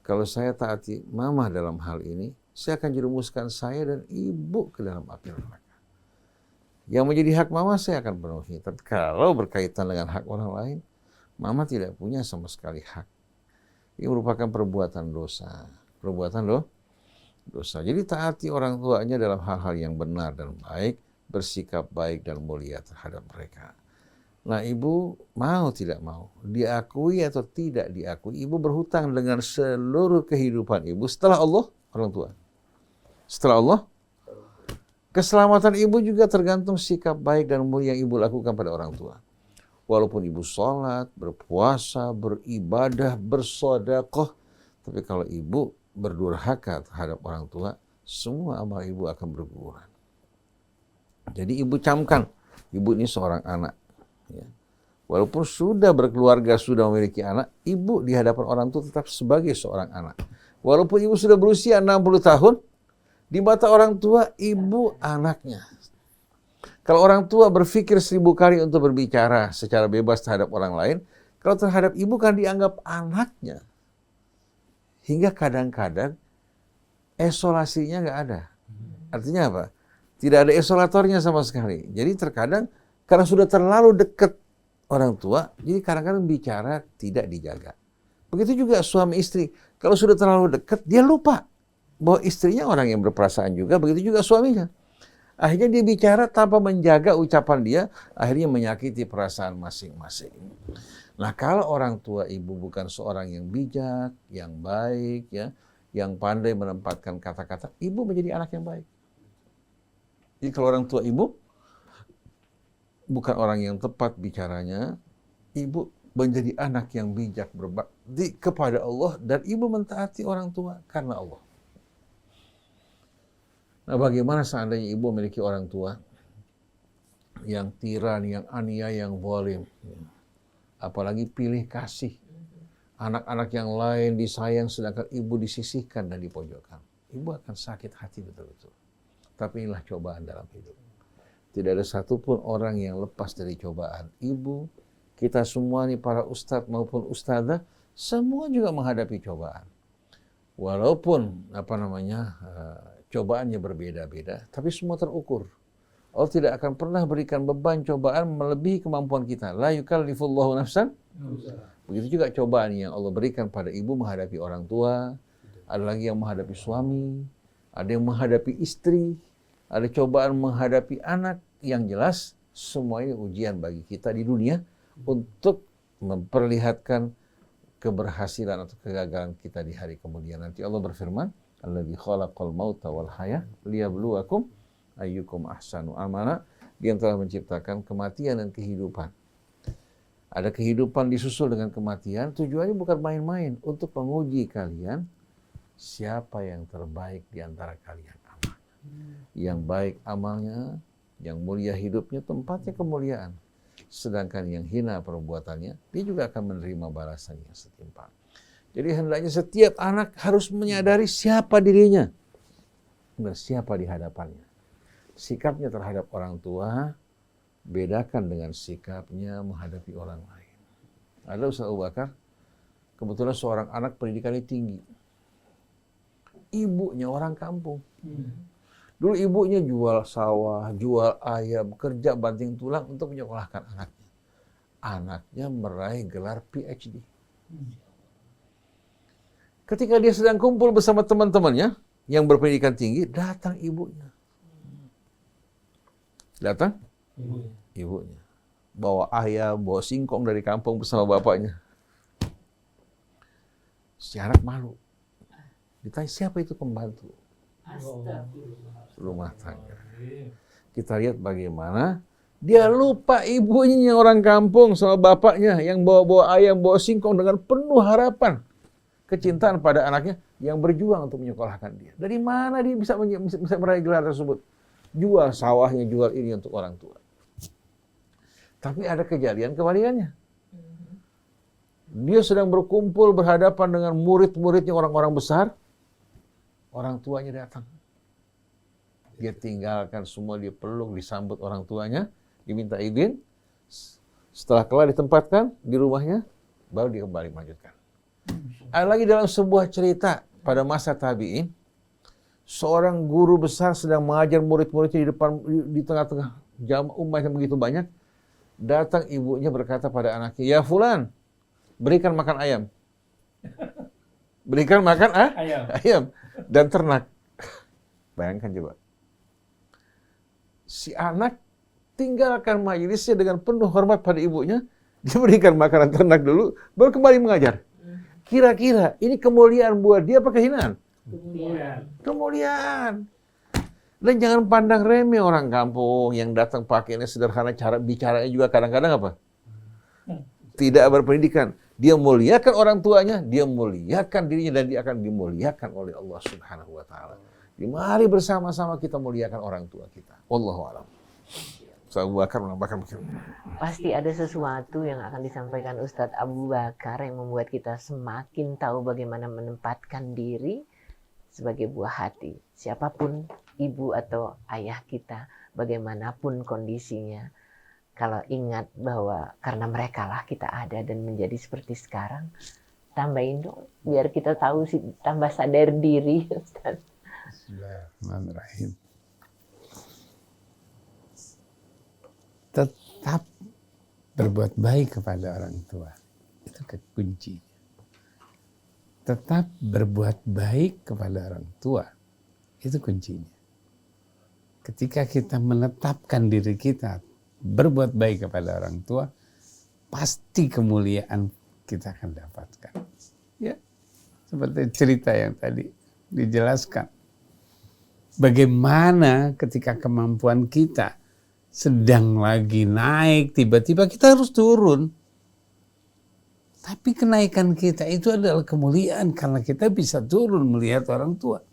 kalau saya taati mama dalam hal ini, saya akan jerumuskan saya dan ibu ke dalam api neraka. Yang menjadi hak mama saya akan penuhi. Tapi kalau berkaitan dengan hak orang lain, mama tidak punya sama sekali hak." Ini merupakan perbuatan dosa. Dosa. Jadi taati orang tuanya dalam hal-hal yang benar dan baik, bersikap baik dan mulia terhadap mereka. Nah, ibu mau tidak mau, diakui atau tidak diakui, ibu berhutang dengan seluruh kehidupan ibu setelah Allah, orang tua. Setelah Allah, keselamatan ibu juga tergantung sikap baik dan mulia yang ibu lakukan pada orang tua. Walaupun ibu sholat, berpuasa, beribadah, bersedekah, tapi kalau ibu berdurhaka terhadap orang tua, semua amal ibu akan berguguran. Jadi ibu camkan, ibu ini seorang anak. Ya. Walaupun sudah berkeluarga, sudah memiliki anak, ibu di hadapan orang tua tetap sebagai seorang anak. Walaupun ibu sudah berusia 60 tahun, di mata orang tua, ibu anaknya. Kalau orang tua berpikir 1000 kali untuk berbicara secara bebas terhadap orang lain, kalau terhadap ibu kan dianggap anaknya. Hingga kadang-kadang isolasinya nggak ada. Artinya apa? Tidak ada isolatornya sama sekali. Jadi terkadang karena sudah terlalu dekat orang tua, jadi kadang-kadang bicara tidak dijaga. Begitu juga suami istri. Kalau sudah terlalu dekat, dia lupa bahwa istrinya orang yang berperasaan juga, begitu juga suaminya. Akhirnya dia bicara tanpa menjaga ucapan dia, akhirnya menyakiti perasaan masing-masing. Nah, kalau orang tua ibu bukan seorang yang bijak, yang baik, ya, yang pandai menempatkan kata-kata, ibu menjadi anak yang baik. Jadi kalau orang tua ibu bukan orang yang tepat bicaranya, ibu menjadi anak yang bijak berbakti kepada Allah dan ibu mentaati orang tua karena Allah. Nah, bagaimana seandainya ibu memiliki orang tua yang tiran, yang aniaya, yang zalim, apalagi pilih kasih. Anak-anak yang lain disayang sedangkan ibu disisihkan dan dipojokkan. Ibu akan sakit hati betul-betul. Tapi inilah cobaan dalam hidup. Tidak ada satupun orang yang lepas dari cobaan. Ibu, kita semua nih para ustadz maupun ustadzah, semua juga menghadapi cobaan. Walaupun cobaannya berbeda-beda, tapi semua terukur. Allah tidak akan pernah berikan beban cobaan melebihi kemampuan kita. La yukallifullahu nafsan. Begitu juga cobaan yang Allah berikan pada ibu menghadapi orang tua, ada lagi yang menghadapi suami, ada yang menghadapi istri, ada cobaan menghadapi anak. Yang jelas, semua ini ujian bagi kita di dunia untuk memperlihatkan keberhasilan atau kegagalan kita di hari kemudian. Nanti Allah berfirman, Alladzi khalaqal mauta wal haya liyabluwakum ayyukum ahsanu amala. Dia yang telah menciptakan kematian dan kehidupan. Ada kehidupan disusul dengan kematian, tujuannya bukan main-main, untuk menguji kalian siapa yang terbaik di antara kalian amalnya. Yang baik amalnya, yang mulia hidupnya, tempatnya kemuliaan. Sedangkan yang hina perbuatannya, dia juga akan menerima balasan yang setimpal. Jadi hendaknya setiap anak harus menyadari siapa dirinya dan siapa di hadapannya. Sikapnya terhadap orang tua bedakan dengan sikapnya menghadapi orang lain. Ada Ustaz Abu Bakar, Kebetulan seorang anak pendidikannya tinggi. Ibunya orang kampung. Dulu ibunya jual sawah, jual ayam, kerja banting tulang untuk menyekolahkan anaknya. Anaknya meraih gelar PhD. Ketika dia sedang kumpul bersama teman-temannya yang berpendidikan tinggi, datang ibunya. Datang ibunya. Bawa ayam, bawa singkong dari kampung bersama bapaknya. Si anak malu. Ditanya, siapa itu pembantu? Rumah tangga. Kita lihat bagaimana dia lupa ibunya yang orang kampung sama bapaknya yang bawa-bawa ayam, bawa singkong dengan penuh harapan. Kecintaan pada anaknya yang berjuang untuk menyekolahkan dia. Dari mana dia bisa meraih gelar tersebut? Jual sawahnya, jual ini untuk orang tua. Tapi ada kejadian kebalikannya. Dia sedang berkumpul berhadapan dengan murid-muridnya orang-orang besar. Orang tuanya datang. Dia tinggalkan semua, dia peluk, disambut orang tuanya, diminta izin. Setelah kelar ditempatkan di rumahnya, baru dia kembali melanjutkan. Ada lagi dalam sebuah cerita pada masa tabi'in, seorang guru besar sedang mengajar murid-muridnya di tengah-tengah umat yang begitu banyak. Datang ibunya berkata pada anaknya, ya fulan, berikan makan ayam. Berikan makan ayam dan ternak. Bayangkan coba. Si anak tinggalkan majelisnya dengan penuh hormat pada ibunya, dia berikan makanan ternak dulu, baru kembali mengajar. Kira-kira ini kemuliaan buat dia apa kehinaan? Kemuliaan. Dan jangan pandang remeh orang kampung yang datang pakaiannya sederhana, cara bicaranya juga kadang-kadang apa? Tidak berpendidikan. Dia muliakan orang tuanya, dia muliakan dirinya, dan dia akan dimuliakan oleh Allah Subhanahu wa Ta'ala. Mari bersama-sama kita muliakan orang tua kita. Wallahu a'lam. Abu Bakar menambahkan mungkin. Pasti ada sesuatu yang akan disampaikan Ustadz Abu Bakar yang membuat kita semakin tahu bagaimana menempatkan diri sebagai buah hati. Siapapun ibu atau ayah kita, bagaimanapun kondisinya, kalau ingat bahwa karena mereka lah kita ada dan menjadi seperti sekarang, tambahin dong biar kita tahu sih, tambah sadar diri, Ustaz. Bismillahirrahmanirrahim. Tetap berbuat baik kepada orang tua. Itu kuncinya. Tetap berbuat baik kepada orang tua. Itu kuncinya. Ketika kita menetapkan diri kita berbuat baik kepada orang tua, pasti kemuliaan kita akan dapatkan. Ya, seperti cerita yang tadi dijelaskan. Bagaimana ketika kemampuan kita sedang lagi naik, tiba-tiba kita harus turun. Tapi kenaikan kita itu adalah kemuliaan karena kita bisa turun melihat orang tua.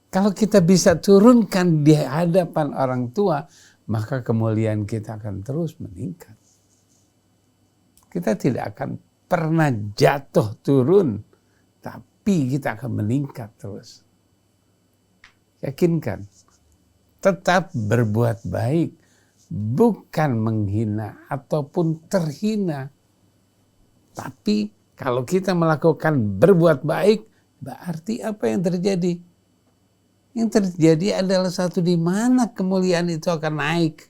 Kalau kita bisa turunkan di hadapan orang tua, maka kemuliaan kita akan terus meningkat. Kita tidak akan pernah jatuh turun, tapi kita akan meningkat terus. Yakinkan, tetap berbuat baik, bukan menghina ataupun terhina. Tapi kalau kita melakukan berbuat baik, berarti apa yang terjadi? Yang terjadi adalah satu di mana kemuliaan itu akan naik.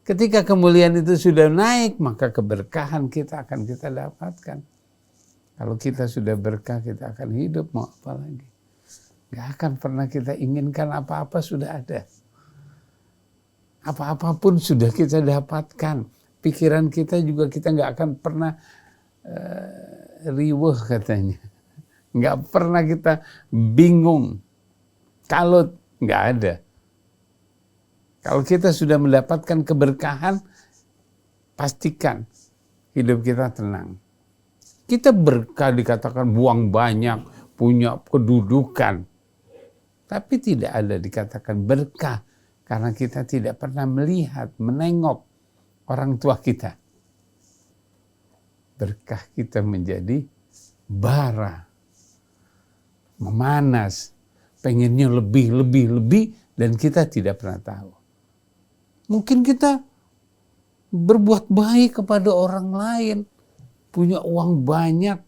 Ketika kemuliaan itu sudah naik, maka keberkahan kita akan kita dapatkan. Kalau kita sudah berkah, kita akan hidup, mau apa lagi? Gak akan pernah kita inginkan apa-apa sudah ada. Apa-apapun sudah kita dapatkan. Pikiran kita juga kita gak akan pernah riweh katanya. Gak pernah kita bingung. Kalau gak ada. Kalau kita sudah mendapatkan keberkahan, pastikan hidup kita tenang. Kita berkah dikatakan buang banyak, punya kedudukan. Tapi tidak ada dikatakan berkah karena kita tidak pernah melihat, menengok orang tua kita. Berkah kita menjadi bara, memanas, pengennya lebih, dan kita tidak pernah tahu. Mungkin kita berbuat baik kepada orang lain, punya uang banyak,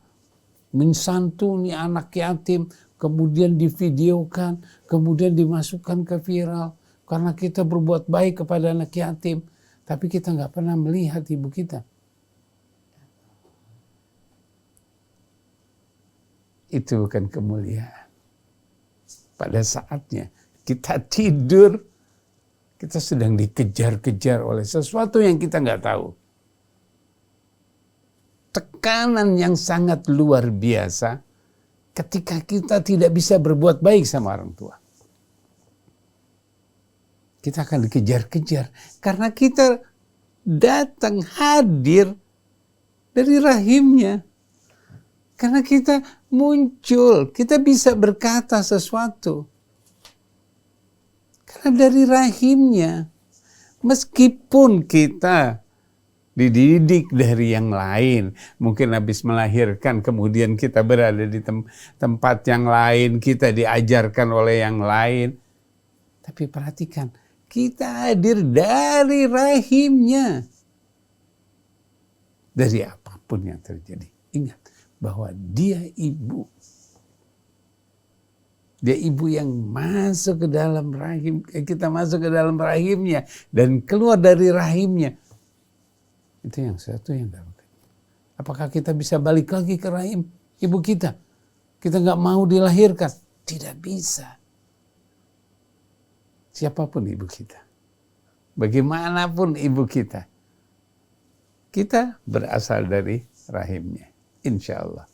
mensantuni anak yatim, kemudian divideokan, kemudian dimasukkan ke viral, karena kita berbuat baik kepada anak yatim, tapi kita nggak pernah melihat ibu kita. Itu bukan kemuliaan. Pada saatnya kita tidur, kita sedang dikejar-kejar oleh sesuatu yang kita nggak tahu. Tekanan yang sangat luar biasa ketika kita tidak bisa berbuat baik sama orang tua. Kita akan dikejar-kejar karena kita datang hadir dari rahimnya. Karena kita muncul, kita bisa berkata sesuatu. Karena dari rahimnya. Meskipun kita dididik dari yang lain, mungkin habis melahirkan, kemudian kita berada di tempat yang lain, kita diajarkan oleh yang lain. Tapi perhatikan, kita hadir dari rahimnya. Dari apapun yang terjadi. Ingat bahwa dia ibu. Dia ibu yang masuk ke dalam rahim, kita masuk ke dalam rahimnya dan keluar dari rahimnya. Itu yang satu yang dapat. Apakah kita bisa balik lagi ke rahim ibu kita? Kita nggak mau dilahirkan? Tidak bisa. Siapapun ibu kita, bagaimanapun ibu kita berasal dari rahimnya. Insya Allah.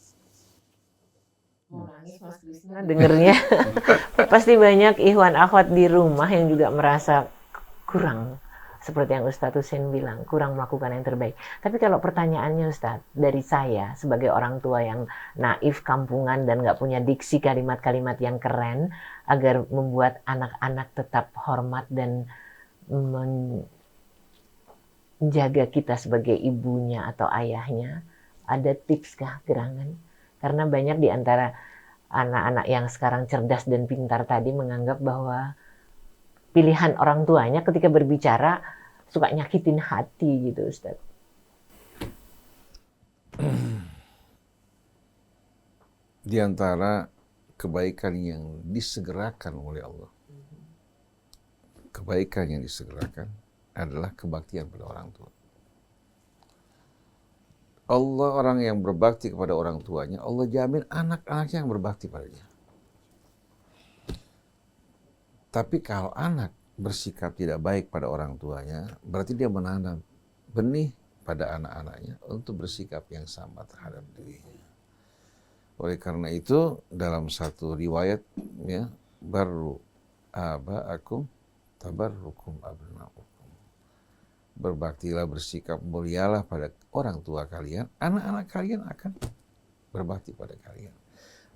Dengernya pasti banyak ikhwan akhwat di rumah yang juga merasa kurang, seperti yang Ustadz Husein bilang, kurang melakukan yang terbaik. Tapi kalau pertanyaannya Ustadz, dari saya sebagai orang tua yang naif, kampungan, dan gak punya diksi kalimat-kalimat yang keren agar membuat anak-anak tetap hormat dan menjaga kita sebagai ibunya atau ayahnya, ada tipskah gerangan? Karena banyak di antara anak-anak yang sekarang cerdas dan pintar tadi menganggap bahwa pilihan orang tuanya ketika berbicara suka nyakitin hati gitu, Ustaz. Di antara kebaikan yang disegerakan oleh Allah, kebaikan yang disegerakan adalah kebaktian pada orang tua. Allah, orang yang berbakti kepada orang tuanya, Allah jamin anak-anaknya yang berbakti padanya. Tapi kalau anak bersikap tidak baik pada orang tuanya, berarti dia menanam benih pada anak-anaknya untuk bersikap yang sama terhadap dirinya. Oleh karena itu, dalam satu riwayat, ya, baru aba'akum tabarrukum abna'ukum. Berbaktilah, bersikap mulialah pada orang tua kalian, anak-anak kalian akan berbakti pada kalian.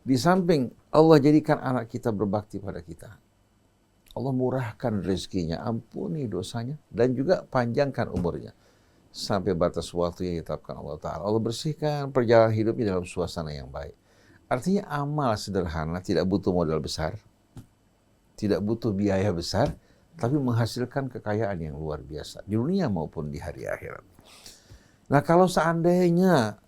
Di samping Allah jadikan anak kita berbakti pada kita, Allah murahkan rezekinya, ampuni dosanya, dan juga panjangkan umurnya sampai batas waktu yang ditetapkan Allah Ta'ala. Allah bersihkan perjalanan hidupnya dalam suasana yang baik. Artinya amal sederhana, tidak butuh modal besar, tidak butuh biaya besar, tapi menghasilkan kekayaan yang luar biasa di dunia maupun di hari akhirat. Nah, kalau seandainya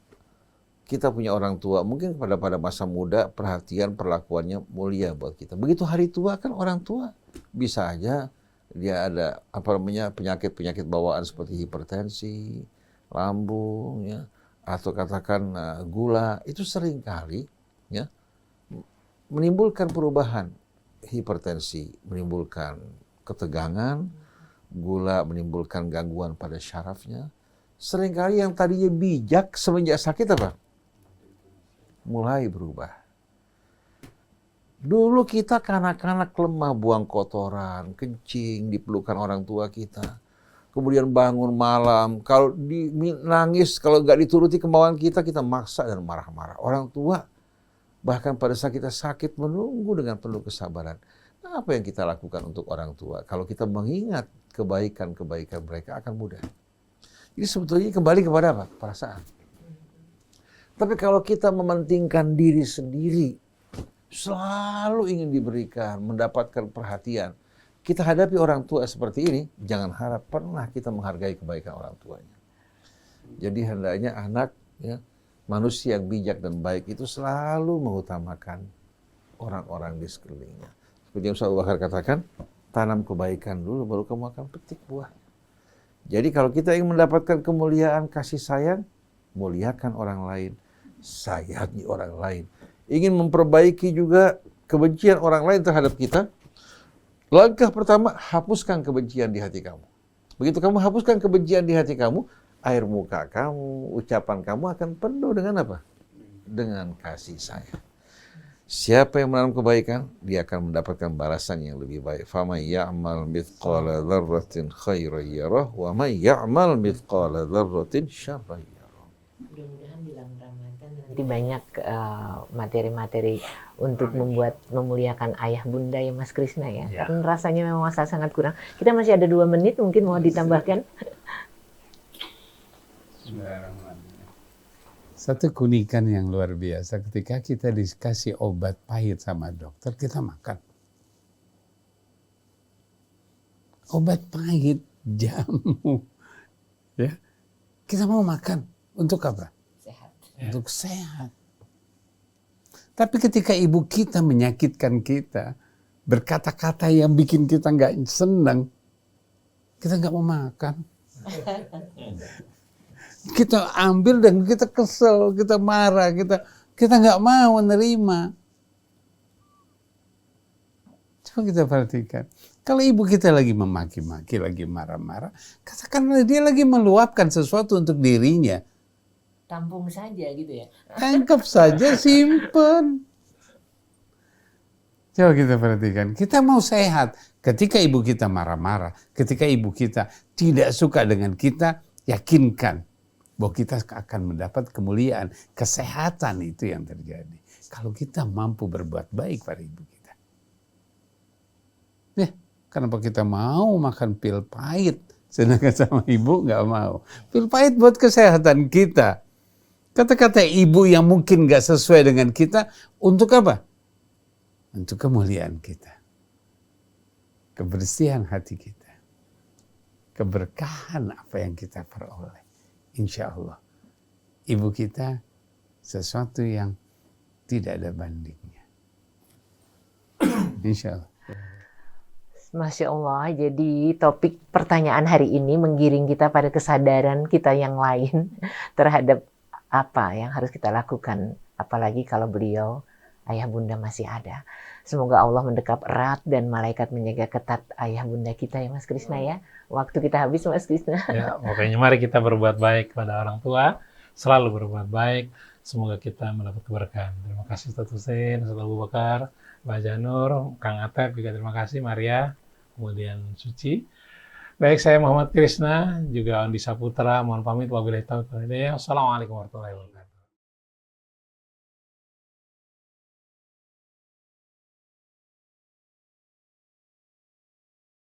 kita punya orang tua, mungkin pada masa muda perhatian perlakuannya mulia buat kita. Begitu hari tua kan orang tua bisa aja dia ada penyakit-penyakit bawaan seperti hipertensi, lambung, ya, atau katakan gula. Itu sering kali, ya, menimbulkan perubahan. Hipertensi menimbulkan ketegangan, gula menimbulkan gangguan pada syarafnya. Seringkali yang tadinya bijak semenjak sakit apa? Mulai berubah. Dulu kita kanak-kanak lemah, buang kotoran, kencing, dipelukan orang tua kita. Kemudian bangun malam, kalau nangis, kalau nggak dituruti kemauan kita, kita maksa dan marah-marah. Orang tua, bahkan pada saat kita sakit, menunggu dengan penuh kesabaran. Apa yang kita lakukan untuk orang tua? Kalau kita mengingat kebaikan-kebaikan mereka akan mudah. Jadi sebetulnya kembali kepada apa? Perasaan. Tapi kalau kita mementingkan diri sendiri, selalu ingin diberikan, mendapatkan perhatian, kita hadapi orang tua seperti ini, jangan harap pernah kita menghargai kebaikan orang tuanya. Jadi hendaknya anak, ya, manusia yang bijak dan baik itu selalu mengutamakan orang-orang di sekelilingnya. Seperti yang Ustaz Abu Bakar katakan, tanam kebaikan dulu, baru kamu akan petik buahnya. Jadi kalau kita ingin mendapatkan kemuliaan kasih sayang, muliakan orang lain, sayangi orang lain. Ingin memperbaiki juga kebencian orang lain terhadap kita, langkah pertama, hapuskan kebencian di hati kamu. Begitu kamu hapuskan kebencian di hati kamu, air muka kamu, ucapan kamu akan penuh dengan apa? Dengan kasih sayang. Siapa yang menanam kebaikan, dia akan mendapatkan balasan yang lebih baik. فَمَنْ يَعْمَلْ مِثْقَالَ ذَرَّةٍ خَيْرًا يَرَهُ وَمَنْ يَعْمَلْ مِثْقَالَ ذَرَّةٍ شَرًّا يَرَهُ. Mudah-mudahan bilang Ramadan nanti banyak materi-materi untuk memuliakan ayah bunda ya Mas Krisna ya. Ya. Karena rasanya memang masa sangat kurang. Kita masih ada 2 menit, mungkin mau ditambahkan. Satu keunikan yang luar biasa ketika kita dikasih obat pahit sama dokter, kita makan. Obat pahit, jamu, ya, kita mau makan. Untuk apa? Sehat. Untuk sehat. Tapi ketika ibu kita menyakitkan kita, berkata-kata yang bikin kita nggak senang, kita nggak mau makan. Kita ambil dan kita kesel, kita marah, kita nggak mau menerima. Coba kita perhatikan. Kalau ibu kita lagi memaki-maki, lagi marah-marah, katakanlah dia lagi meluapkan sesuatu untuk dirinya. Tampung saja gitu ya. Tangkap saja, simpen. Coba kita perhatikan. Kita mau sehat. Ketika ibu kita marah-marah, ketika ibu kita tidak suka dengan kita, yakinkan bahwa kita akan mendapat kemuliaan, kesehatan itu yang terjadi. Kalau kita mampu berbuat baik pada ibu kita. Ya, kenapa kita mau makan pil pahit, sedangkan sama ibu nggak mau. Pil pahit buat kesehatan kita. Kata-kata ibu yang mungkin nggak sesuai dengan kita, untuk apa? Untuk kemuliaan kita. Kebersihan hati kita. Keberkahan apa yang kita peroleh. Insya Allah, ibu kita sesuatu yang tidak ada bandingnya. Insya Allah. Masya Allah, jadi topik pertanyaan hari ini menggiring kita pada kesadaran kita yang lain terhadap apa yang harus kita lakukan. Apalagi kalau beliau, ayah bunda masih ada. Semoga Allah mendekap erat dan malaikat menjaga ketat ayah bunda kita ya Mas Krisna ya. Waktu kita habis Mas Krisna. Ya, pokoknya mari kita berbuat baik kepada orang tua, selalu berbuat baik. Semoga kita mendapat keberkahan. Terima kasih Ustaz Hussein, Ustaz Abu Bakar, Mbak Janur, Kang Atep juga terima kasih, Maria, kemudian Suci. Baik, saya Muhammad Krisna, juga Andi Saputra, mohon pamit wabillahi taufiq wal hidayah. Wassalamualaikum warahmatullahi wabarakatuh.